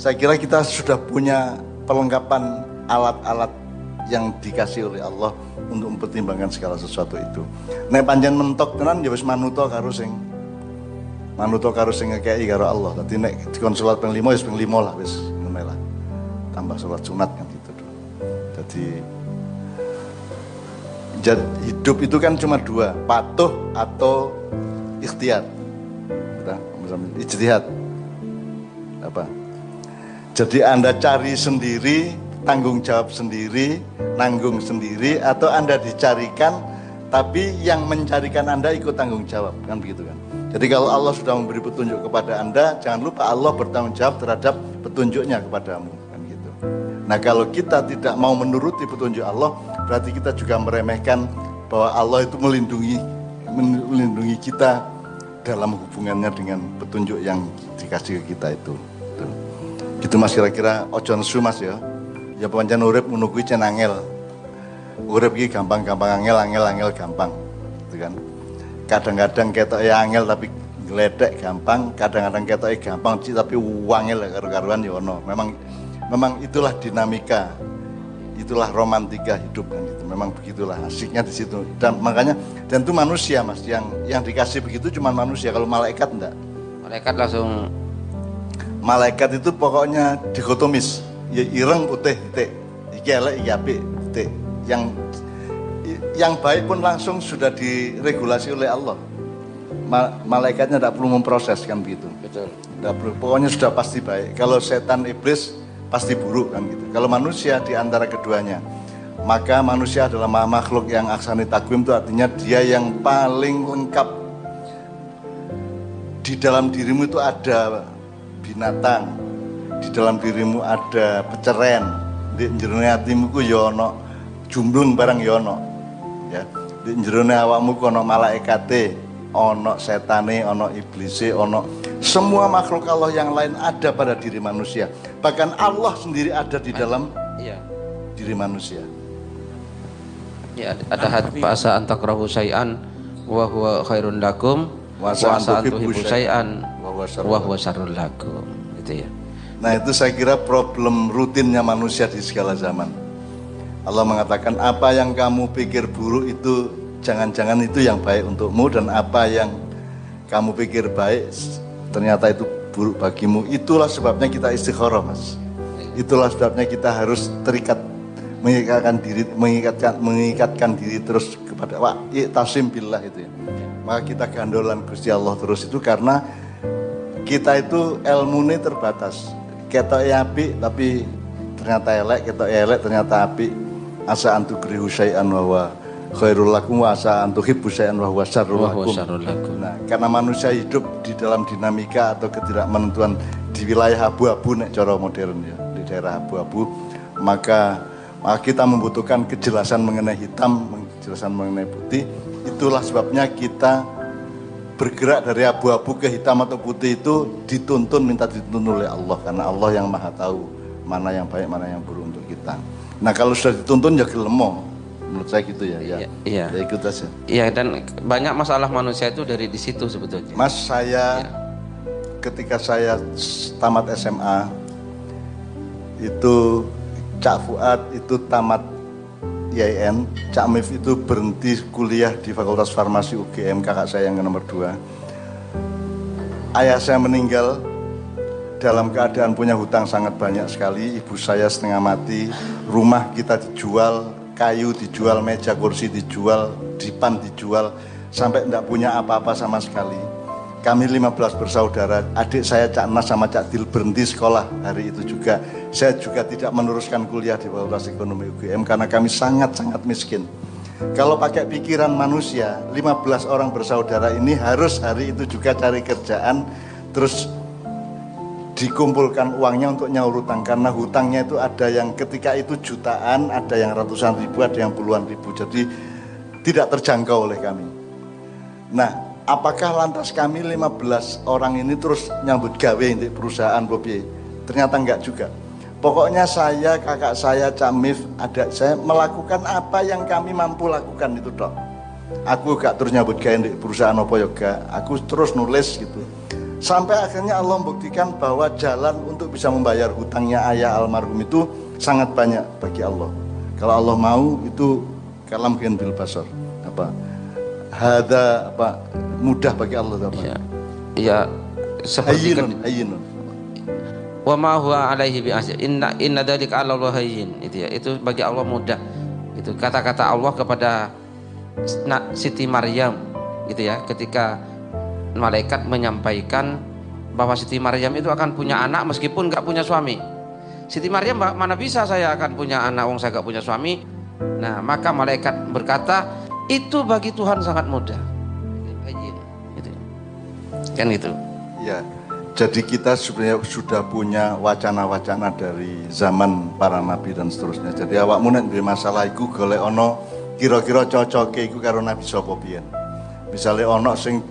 Saya kira kita sudah punya perlengkapan alat-alat yang dikasih oleh Allah untuk mempertimbangkan segala sesuatu itu. Nek panjen mentok tenan ya wis manuto karo sing ngekeki karo Allah. Dadi nek dikon salat ping 5 wis ping 5 lah wis ngene lah. Tambah salat sunat kan gitu. Jadi hidup itu kan cuma dua, patuh atau ikhtiar. Ijtihad. Apa? Jadi Anda cari sendiri, tanggung jawab sendiri, nanggung sendiri, atau Anda dicarikan tapi yang mencarikan Anda ikut tanggung jawab, kan begitu kan? Jadi kalau Allah sudah memberi petunjuk kepada Anda, jangan lupa Allah bertanggung jawab terhadap petunjuknya kepadamu, kan gitu. Nah, kalau kita tidak mau menuruti petunjuk Allah, berarti kita juga meremehkan bahwa Allah itu melindungi kita dalam hubungannya dengan petunjuk yang dikasih ke kita itu. Gitu Mas, kira-kira ojo nesu Mas ya. Ya pancen urip ngono kuwi cen angel. Urip iki gampang-gampang angel gampang. Gitu kan. Kadang-kadang ketoke angel tapi gledek gampang, kadang-kadang ketoke gampang tapi wangel karo-karuan ya ono. Memang itulah dinamika. Itulah romantika hidup kan gitu. Memang begitulah asiknya di situ. Dan makanya dan itu manusia Mas yang dikasih begitu cuma manusia. Kalau malaikat enggak. Malaikat itu pokoknya dikotomis. Ya ireng putih titik. Iki elek iki apik titik. Yang baik pun langsung sudah diregulasi oleh Allah. Malaikatnya tidak perlu memproses kan begitu. Betul. Tidak perlu. Pokoknya sudah pasti baik. Kalau setan iblis pasti buruk kan gitu. Kalau manusia di antara keduanya, maka manusia adalah makhluk yang aksani takwim, itu artinya dia yang paling lengkap. Di dalam dirimu itu ada binatang, di dalam dirimu ada peceren, di jerone hatimu ku ya ana jumblung barang ya ana. Ya, di jerone awakmu ku ana malaikate, ana setane, ana iblise, ana semua makhluk Allah yang lain ada pada diri manusia. Bahkan Allah sendiri ada di dalam diri manusia. Ya, ada hadis asa antakrahu syai'an wa huwa khairun lakum wa asa antuhibbu syai'an wa huwa syarrul lakum. Itu ya. Nah, itu saya kira problem rutinnya manusia di segala zaman. Allah mengatakan apa yang kamu pikir buruk itu jangan-jangan itu yang baik untukmu, dan apa yang kamu pikir baik ternyata itu buruk bagimu. Itulah sebabnya kita istikharah Mas. Itulah sebabnya kita harus terikat, mengikatkan diri terus kepada tasim billah itu ya. Maka kita gandolan Gusti Allah terus itu karena kita itu ilmu ini terbatas. Ketoke apik tapi ternyata elek, ketoke elek ternyata apik. Asa antukrihu syai'an wa huwa khairul lakum wa asa antuhibbu syai'an wa huwa syarrul lakum. Nah, karena manusia hidup di dalam dinamika atau ketidakmenentuan di wilayah abu-abu nek cara modern ya, di daerah abu-abu, maka kita membutuhkan kejelasan mengenai hitam, kejelasan mengenai putih. Itulah sebabnya kita bergerak dari abu-abu ke hitam atau putih itu minta dituntun oleh Allah, karena Allah yang maha tahu mana yang baik, mana yang buruk untuk kita. Nah, kalau sudah dituntun ya gelemo, menurut saya gitu ya. Iya. Ya ikut aja. Iya, dan banyak masalah manusia itu dari di situ sebetulnya. Mas, ketika saya tamat SMA itu Cak Fuad itu tamat IAIN, Cak Mif itu berhenti kuliah di Fakultas Farmasi UGM, kakak saya yang nomor 2. Ayah saya meninggal dalam keadaan punya hutang sangat banyak sekali, ibu saya setengah mati, rumah kita dijual, kayu dijual, meja kursi dijual, dipan dijual, sampai tidak punya apa-apa sama sekali. Kami 15 bersaudara, adik saya Cak Nas sama Cak Dil berhenti sekolah hari itu juga. Saya juga tidak meneruskan kuliah di Fakultas Ekonomi UGM karena kami sangat-sangat miskin. Kalau pakai pikiran manusia, 15 orang bersaudara ini harus hari itu juga cari kerjaan, terus dikumpulkan uangnya untuk nyaur hutang, karena hutangnya itu ada yang ketika itu jutaan, ada yang ratusan ribu, ada yang puluhan ribu, jadi tidak terjangkau oleh kami. Nah, apakah lantas kami 15 orang ini terus nyambut gawe di perusahaan Bobi? Ternyata enggak juga. Pokoknya saya, kakak saya, Cak Mif, adik saya melakukan apa yang kami mampu lakukan itu dok. Aku gak terus nyambut gawe di perusahaan apa yoga, aku terus nulis gitu. Sampai akhirnya Allah membuktikan bahwa jalan untuk bisa membayar hutangnya ayah almarhum itu sangat banyak bagi Allah. Kalau Allah mau itu kalam bil basar. Hada mudah bagi Allah apa? Ya, seperti hayyinun. Wa ma huwa alaihi bi'aziz. Inna dzalika 'ala Allah hayyin. Itu ya, itu bagi Allah mudah. Itu kata-kata Allah kepada Siti Maryam gitu ya, ketika malaikat menyampaikan bahwa Siti Maryam itu akan punya anak meskipun nggak punya suami. Siti Maryam, mana bisa saya akan punya anak wong saya nggak punya suami. Nah, maka malaikat berkata, itu bagi Tuhan sangat mudah. Gitu. Kan gitu. Ya, jadi kita sebenarnya sudah punya wacana-wacana dari zaman para nabi dan seterusnya. Jadi awakmu nek duwe masalah iku golek ana kira-kira cocoke iku karo nabi sapa biyen. Misale ana sing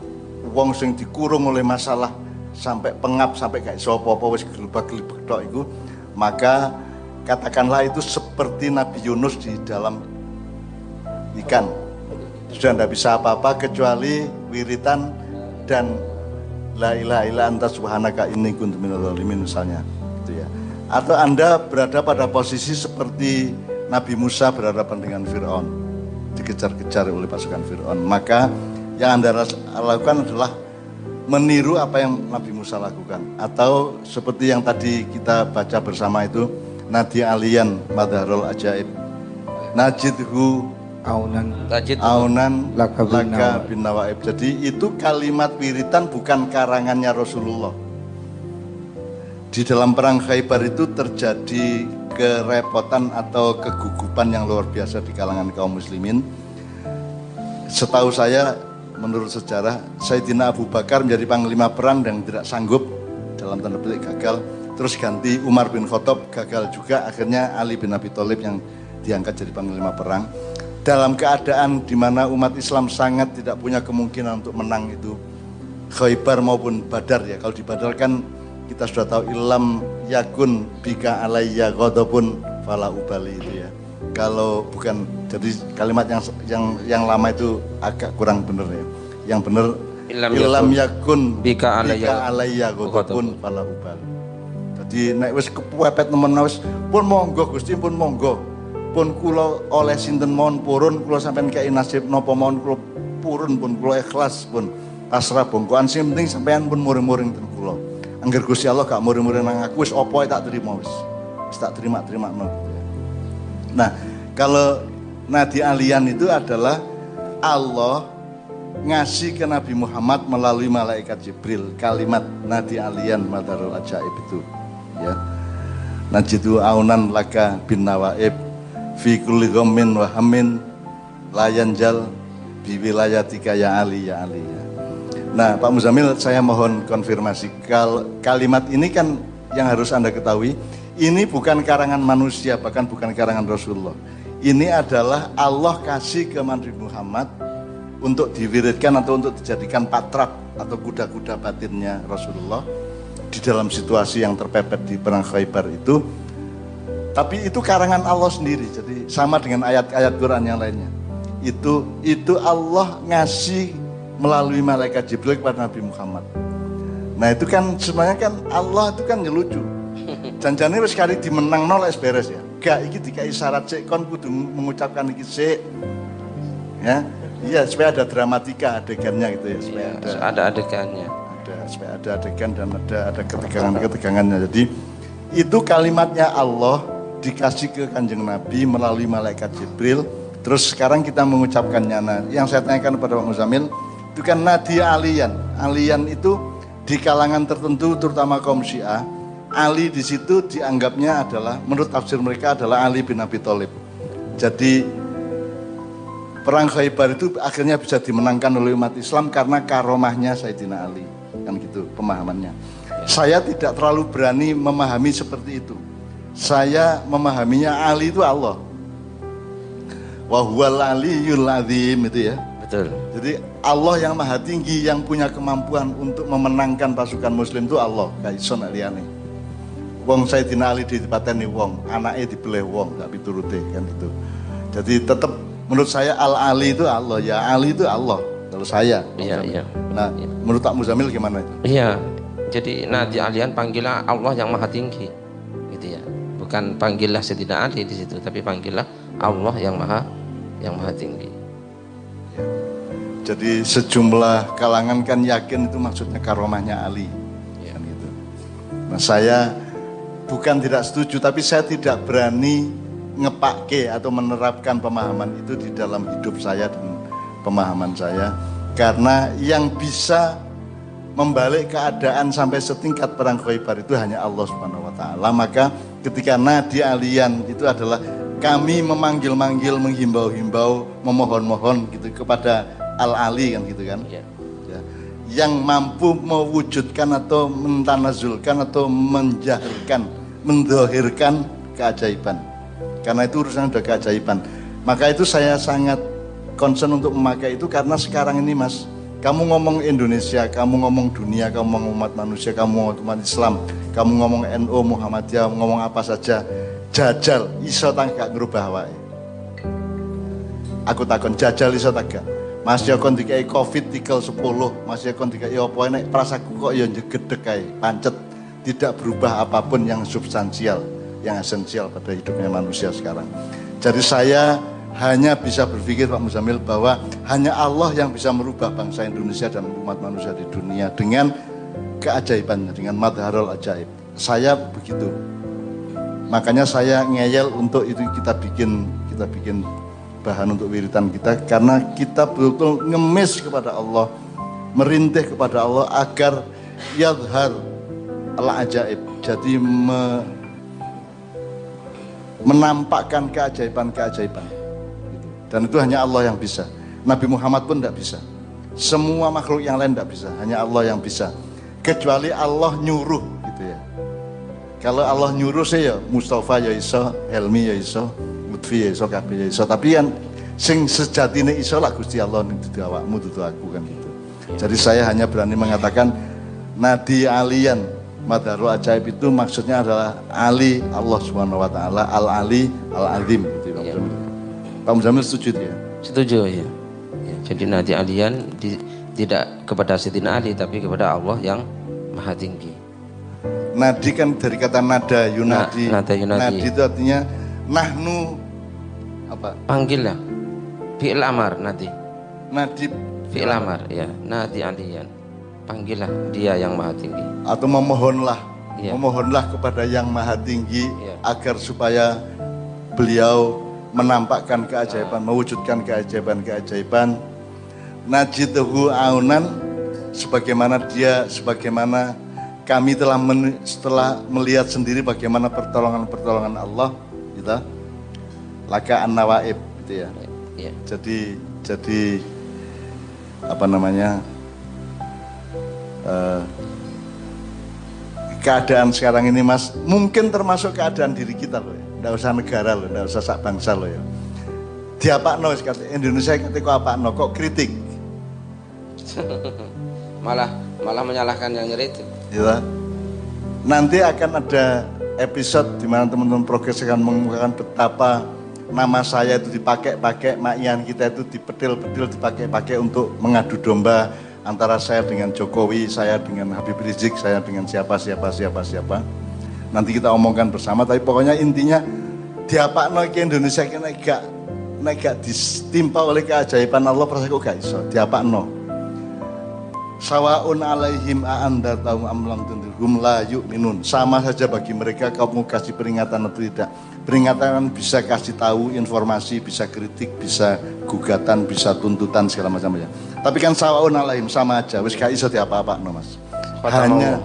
wong sing dikurung oleh masalah sampai pengap sampai gak iso apa-apa wis gelebak-gelebek tok iku, maka katakanlah itu seperti Nabi Yunus di dalam ikan. Sudah tidak bisa apa-apa kecuali wiritan dan la ilaha illa anta subhanaka inni kuntu minadz dzalimin misalnya, gitu ya. Atau Anda berada pada posisi seperti Nabi Musa berhadapan dengan Fir'aun, dikejar-kejar oleh pasukan Fir'aun. Maka yang Anda lakukan adalah meniru apa yang Nabi Musa lakukan. Atau seperti yang tadi kita baca bersama itu, Nadi aliyan madharul ajaib najidhu aunan laka bin nawaib. Jadi itu kalimat wiritan bukan karangannya Rasulullah. Di dalam perang Khaybar itu terjadi kerepotan atau kegugupan yang luar biasa di kalangan kaum muslimin. Setahu saya, menurut sejarah, Sayyidina Abu Bakar menjadi panglima perang dan tidak sanggup, dalam tanda petik gagal. Terus ganti Umar bin Khattab, gagal juga. Akhirnya Ali bin Abi Thalib yang diangkat jadi panglima perang. Dalam keadaan di mana umat Islam sangat tidak punya kemungkinan untuk menang itu Khaybar maupun Badar ya. Kalau di Badar kan kita sudah tahu ilam yakun bika alayya ghadabun fala ubali itu ya. Kalau bukan, jadi kalimat yang lama itu agak kurang benar ya. Yang benar ilam yakun bika alayya ghadabun fala ubali. Jadi nek wis kepepet nemen wis pun monggo Gusti, pun monggo. Pun kula oleh sinten mawon purun, kula sampean kei nasib napa mawon kula purun, pun kula ikhlas, pun pasrah bongkoan, sing penting sampean pun muring-muring ten kula. Angger Gusti Allah gak muring-muring nang aku, wis apa tak terima wis. Wis tak terima-terima. Nah, kalau nadi alian itu adalah Allah ngasih ke Nabi Muhammad melalui malaikat Jibril kalimat nadi alian madharul ajaib itu ya. Najidu aunan laka bin nawaib fi kulli ghammin wa hammin layanjal bi wilayatika ya Ali ya Ali ya. Nah, Pak Muzamil, saya mohon konfirmasi. Kalimat ini kan yang harus Anda ketahui, ini bukan karangan manusia, bahkan bukan karangan Rasulullah. Ini adalah Allah kasih ke Nabi Muhammad untuk diwiridkan atau untuk dijadikan patrap atau kuda-kuda batinnya Rasulullah di dalam situasi yang terpepet di perang Khaybar itu. Tapi itu karangan Allah sendiri, jadi sama dengan ayat-ayat Quran yang lainnya. Itu Allah ngasih melalui malaikat Jibril kepada Nabi Muhammad. Nah itu kan sebenarnya kan Allah itu kan lucu. Janjane wis kali dimenang nol beres ya. Gak iki dikai syarat sik kon kudu mengucapkan iki sik. Ya. Iya, supaya ada dramatika adegannya gitu ya, supaya ada adegannya. Supaya ada adegan dan ada ketegangan-ketegangannya. Jadi itu kalimatnya Allah dikasih ke Kanjeng Nabi melalui malaikat Jibril. Terus sekarang kita mengucapkannya. Nah, yang saya tanyakan kepada Pak Muzamil, itu kan nadi alian. Alian itu di kalangan tertentu, terutama kaum Syiah, Ali di situ dianggapnya adalah, menurut tafsir mereka adalah Ali bin Abi Thalib. Jadi perang Khaybar itu akhirnya bisa dimenangkan oleh umat Islam karena karomahnya Sayyidina Ali, kan gitu pemahamannya. Saya tidak terlalu berani memahami seperti itu. Saya memahaminya Ali itu Allah. Wa huwal aliyyul azim itu ya. Betul. Jadi Allah yang maha tinggi, yang punya kemampuan untuk memenangkan pasukan muslim itu Allah, gak iso nek liyane. Wong Sayyidina Ali dipateni wong, anaknya dibeleh wong, gak piturute kan itu. Jadi tetap menurut saya Al-Ali itu Allah, ya Ali itu Allah kalau saya. Iya. Nah, menurut Pak Muzamil gimana itu? Iya, Jadi Nadi Alian panggillah Allah yang maha tinggi, gitu ya. Bukan panggillah Sayyidina Ali di situ, tapi panggillah Allah yang maha tinggi. Jadi sejumlah kalangan kan yakin itu maksudnya karomahnya Ali. Ya. Kan gitu. Nah saya bukan tidak setuju, tapi saya tidak berani ngepake atau menerapkan pemahaman itu di dalam hidup saya dan pemahaman saya. Karena yang bisa membalik keadaan sampai setingkat perang Khaybar itu hanya Allah Subhanahu wa taala. Maka ketika Nadi Alian itu adalah kami memanggil-manggil, menghimbau-himbau, memohon-mohon gitu kepada Al-Ali kan gitu kan. Ya. Ya. Yang mampu mewujudkan atau mentanazulkan atau menjahirkan, mendohirkan keajaiban. Karena itu urusan udah keajaiban. Maka itu saya sangat concern untuk memakai itu karena sekarang ini Mas, kamu ngomong Indonesia, kamu ngomong dunia, kamu ngomong umat manusia, kamu ngomong umat Islam, kamu ngomong NU, Muhammadiyah, ngomong apa saja, jajal iso tak gak ngerubah wae. Aku takon jajal iso tak gak. Mas Yokon dikai Covid tikel 10, Mas Yokon dikai apa nek prasaku kok ya jedeg kae, pancet, tidak berubah apapun yang substansial, yang esensial pada hidupnya manusia sekarang. Jadi saya hanya bisa berpikir Pak Muzamil bahwa hanya Allah yang bisa merubah bangsa Indonesia dan umat manusia di dunia dengan keajaibannya, dengan madharul ajaib. Saya begitu. Makanya saya ngeyel untuk itu kita bikin bahan untuk wiritan kita karena kita betul-betul ngemis kepada Allah, merintih kepada Allah agar yadhar al-ajaib. Jadi menampakkan keajaiban-keajaiban. Dan itu hanya Allah yang bisa. Nabi Muhammad pun tidak bisa. Semua makhluk yang lain tidak bisa. Hanya Allah yang bisa. Kecuali Allah nyuruh gitu ya. Kalau Allah nyuruh sih ya Mustafa ya iso, Helmi ya iso, Lutfi ya iso, Kabeh ya iso. Tapi yang sing sejatine iso lah Gusti Allah dudu awakmu dudu aku kan gitu. Jadi saya hanya berani mengatakan Nadi Alian Madharul Ajaib itu maksudnya adalah Ali Allah Subhanahu wa taala, Al-Ali, Al-Azim gitu Pak Muzamil. Pak Muzamil setuju ya? Setuju ya. Ya, jadi Nadi Alian tidak kepada Sayyidina Ali tapi kepada Allah yang maha tinggi. Nadi kan dari kata nada yunadi. Nada yunadi. Nadi itu artinya nahnu apa? Panggil lah. Fi'il amar Nadi. Nadi Fi'il amar ya. Nadi Alian. Panggillah dia yang maha tinggi. Atau memohonlah. Ya. Memohonlah kepada yang maha tinggi Ya. agar supaya beliau menampakkan keajaiban, mewujudkan keajaiban-keajaiban. Najituhu aunan sebagaimana kami setelah melihat sendiri bagaimana pertolongan Allah gitu. Laka an-nawaib gitu ya. Ya. Jadi apa namanya? Keadaan sekarang ini Mas, mungkin termasuk keadaan diri kita loh ya. Nggak usah negara loh, nggak usah sak bangsa loh ya. Diapakno Indonesia ketika apakno kok kritik. malah menyalahkan yang nyeritik. Ya. Nanti akan ada episode di mana teman-teman progres akan mengungkapkan betapa nama saya itu dipakai-pakai, makian kita itu dipetil-petil, dipakai-pakai untuk mengadu domba antara saya dengan Jokowi, saya dengan Habib Rizik, saya dengan siapa. Nanti kita omongkan bersama, tapi pokoknya intinya diapakno ke Indonesia ki nek gak ditimpa oleh keajaiban Allah perasa kok gak iso diapakno. Sawaun alaihim a'anda taum amlam tundirhum la yu'minun. Sama saja bagi mereka kamu kasih peringatan atau tidak. Peringatan bisa kasih tahu informasi, bisa kritik, bisa gugatan, bisa tuntutan segala macam ya. Tapi kan sawaun alaihim sama aja. Wis gak iso diapa-apakno Mas. Hanya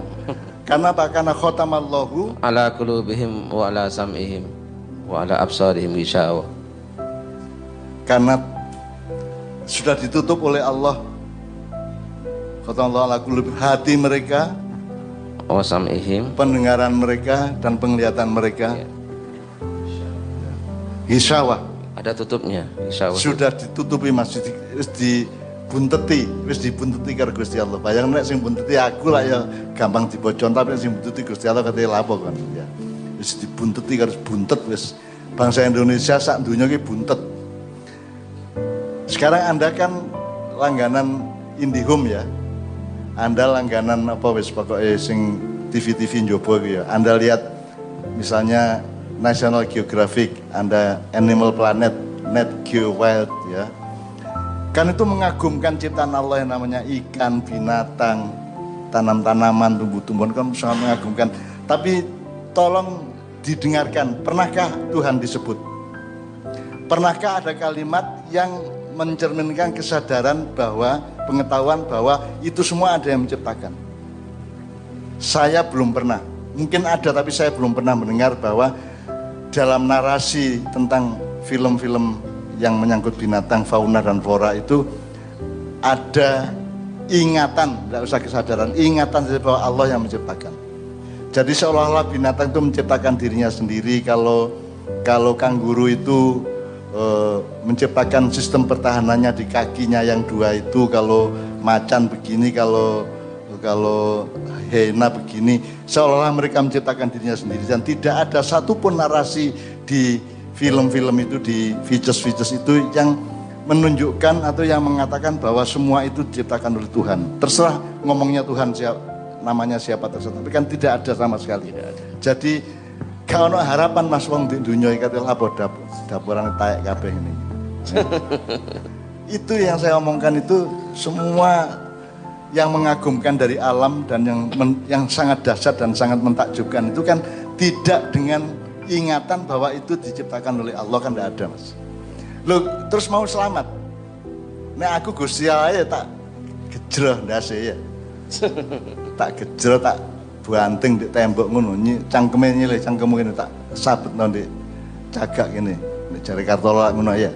karena apa? Karena khotamallahu ala qulubihim wa ala sam'ihim wa ala absarihim gishawa. Karena sudah ditutup oleh Allah. Khotamallahu ala qulubi, hati mereka, wa sam'ihim, pendengaran mereka dan penglihatan mereka. Gishawa. Ada tutupnya, gishawa. Sudah ditutupi masih dibunteti karo Gusti Allah. Bayang nek sing bunteti aku lah ya gampang dibocon, tapi nek sing bunteti Gusti Allah katanya lapo kan ya. Wis dibunteti karo buntet wis. Bangsa Indonesia sak dunya ki buntet. Sekarang Anda kan langganan IndiHome ya. Anda langganan apa wis pokoknya sing TV-TV njobo gitu ya. Anda lihat misalnya National Geographic, Anda Animal Planet, Net Geo Wild ya. Kan itu mengagumkan ciptaan Allah yang namanya ikan, binatang, tanam-tanaman, tumbuh-tumbuhan, kan sangat mengagumkan. Tapi tolong didengarkan, pernahkah Tuhan disebut? Pernahkah ada kalimat yang mencerminkan kesadaran bahwa, pengetahuan bahwa itu semua ada yang menciptakan? Saya belum pernah, mungkin ada tapi saya belum pernah mendengar bahwa dalam narasi tentang film-film yang menyangkut binatang, fauna dan flora itu ada ingatan, tidak usah kesadaran, ingatan bahwa Allah yang menciptakan. Jadi seolah-olah binatang itu menciptakan dirinya sendiri. Kalau kanguru itu menciptakan sistem pertahanannya di kakinya yang dua itu, kalau macan begini, kalau hiena begini, seolah-olah mereka menciptakan dirinya sendiri. Dan tidak ada satupun narasi di film-film itu, di features-features itu yang menunjukkan atau yang mengatakan bahwa semua itu diciptakan oleh Tuhan. Terserah ngomongnya Tuhan namanya siapa terserah, tapi kan tidak ada sama sekali. Jadi kalau harapan Mas wong di dunia ikat apa dapur orang taek kabeh ini. Itu yang saya omongkan, itu semua yang mengagumkan dari alam dan yang sangat dahsyat dan sangat mentakjubkan itu kan tidak dengan ingatan bahwa itu diciptakan oleh Allah, kan tidak ada, Mas. Loh, terus mau selamat. Nah aku Gusti Allah ya tak gejroh ndase ya. Tak gejroh, tak banting di tembok ngono, cangkeme nyilih cangkemmu ngene tak sabetno ndek cagak ngene. Nek jare Kartola ngono ya.